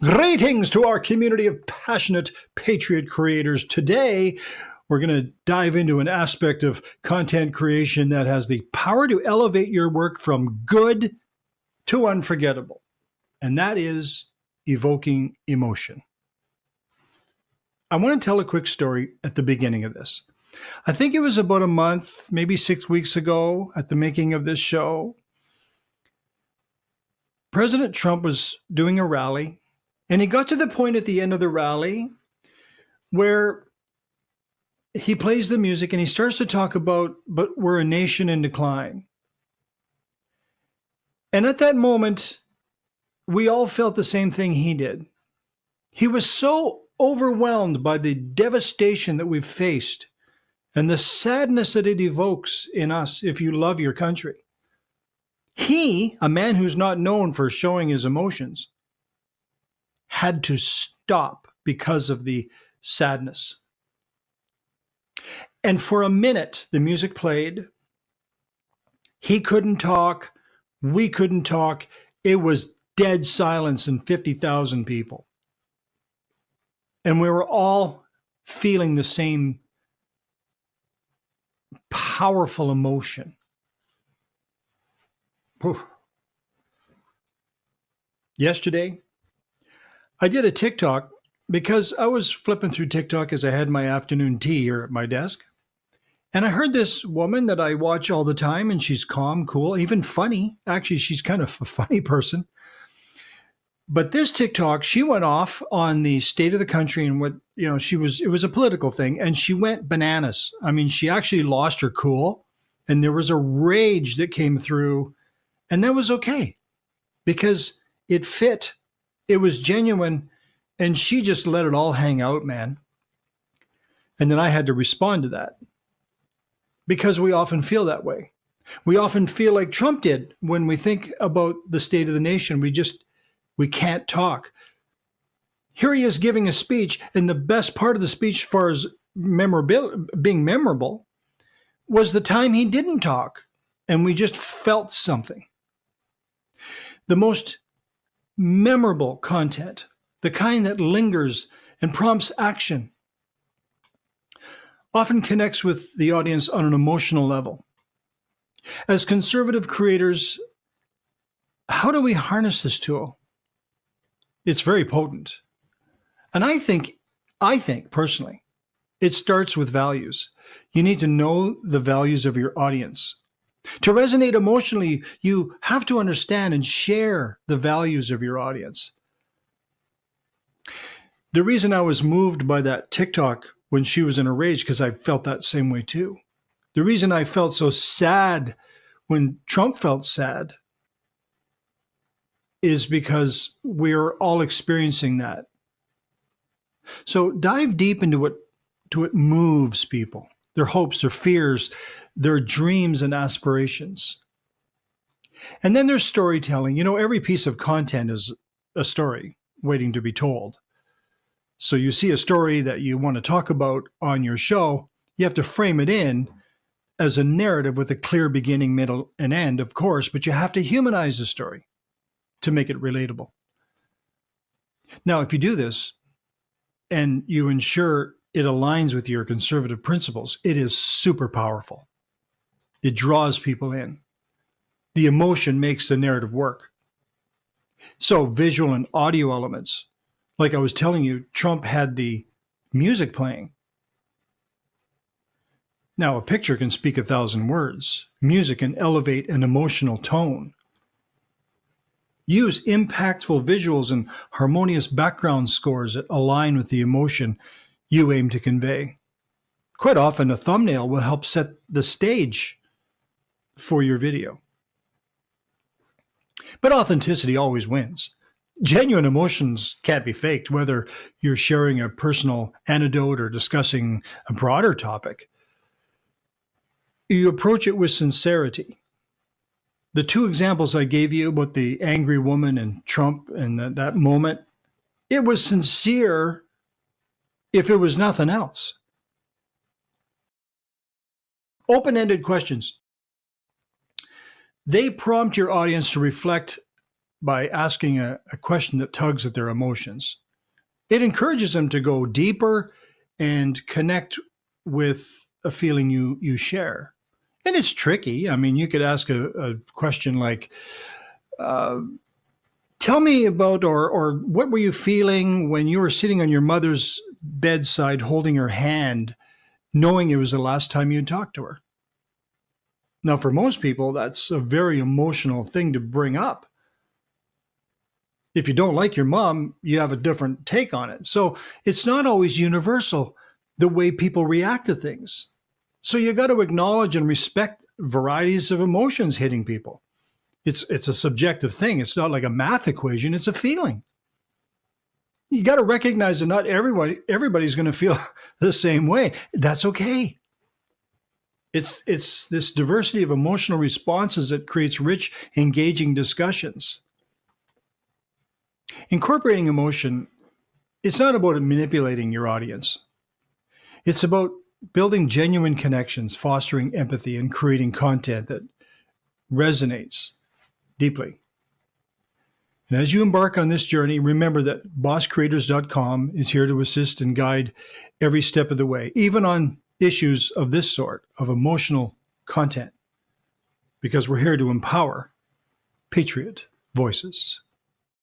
Greetings to our community of passionate patriot creators. Today, we're going to dive into an aspect of content creation that has the power to elevate your work from good to unforgettable, and that is evoking emotion. I want to tell a quick story at the beginning of this. I think it was about a month, maybe 6 weeks ago at the making of this show. President Trump was doing a rally, and he got to the point at the end of the rally where he plays the music and he starts to talk about, but we're a nation in decline. And at that moment, we all felt the same thing he did. He was so overwhelmed by the devastation that we've faced and the sadness that it evokes in us if you love your country. He, a man who's not known for showing his emotions, had to stop because of the sadness. And for a minute, the music played. He couldn't talk. We couldn't talk. It was dead silence and 50,000 people. And we were all feeling the same powerful emotion. Whew. Yesterday, I did a TikTok because I was flipping through TikTok as I had my afternoon tea here at my desk. And I heard this woman that I watch all the time, and she's calm, cool, even funny. Actually, she's kind of a funny person. But this TikTok, she went off on the state of the country and what, it was a political thing, and she went bananas. I mean, she actually lost her cool, and there was a rage that came through, and that was okay because it fit. It was genuine, and she just let it all hang out, man. And then I had to respond to that because we often feel that way. We often feel like Trump did when we think about the state of the nation. We can't talk. Here he is giving a speech, and the best part of the speech, as far as being memorable, was the time he didn't talk, and we just felt something. The most memorable content, the kind that lingers and prompts action, often connects with the audience on an emotional level. As conservative creators, how do we harness this tool? It's very potent. And I think personally, it starts with values. You need to know the values of your audience. To resonate emotionally, you have to understand and share the values of your audience. The reason I was moved by that TikTok when she was in a rage, because I felt that same way too. The reason I felt so sad when Trump felt sad is because we're all experiencing that. So dive deep into what moves people, their hopes, their fears, their dreams and aspirations. And then there's storytelling. Every piece of content is a story waiting to be told. So you see a story that you want to talk about on your show, you have to frame it in as a narrative with a clear beginning, middle, and end, of course, but you have to humanize the story to make it relatable. Now, if you do this and you ensure it aligns with your conservative principles, it is super powerful. It draws people in. The emotion makes the narrative work. So visual and audio elements. Like I was telling you, Trump had the music playing. Now, a picture can speak 1,000 words. Music can elevate an emotional tone. Use impactful visuals and harmonious background scores that align with the emotion you aim to convey. Quite often, a thumbnail will help set the stage for your video. But authenticity always wins. Genuine emotions can't be faked, whether you're sharing a personal anecdote or discussing a broader topic. You approach it with sincerity. The two examples I gave you about the angry woman and Trump and that moment, it was sincere if it was nothing else. Open-ended questions. They prompt your audience to reflect by asking a question that tugs at their emotions. It encourages them to go deeper and connect with a feeling you share. And it's tricky. I mean, you could ask a question like, uh, tell me about, or what were you feeling when you were sitting on your mother's bedside holding her hand, knowing it was the last time you talked to her? Now, for most people, that's a very emotional thing to bring up. If you don't like your mom, you have a different take on it. So it's not always universal the way people react to things. So you got to acknowledge and respect varieties of emotions hitting people. It's a subjective thing. It's not like a math equation, it's a feeling. You got to recognize that not everybody's going to feel the same way. That's okay. It's this diversity of emotional responses that creates rich, engaging discussions. Incorporating emotion, it's not about manipulating your audience. It's about building genuine connections, fostering empathy, and creating content that resonates deeply. And as you embark on this journey, remember that bosscreators.com is here to assist and guide every step of the way, even on issues of this sort, of emotional content, because we're here to empower patriot voices.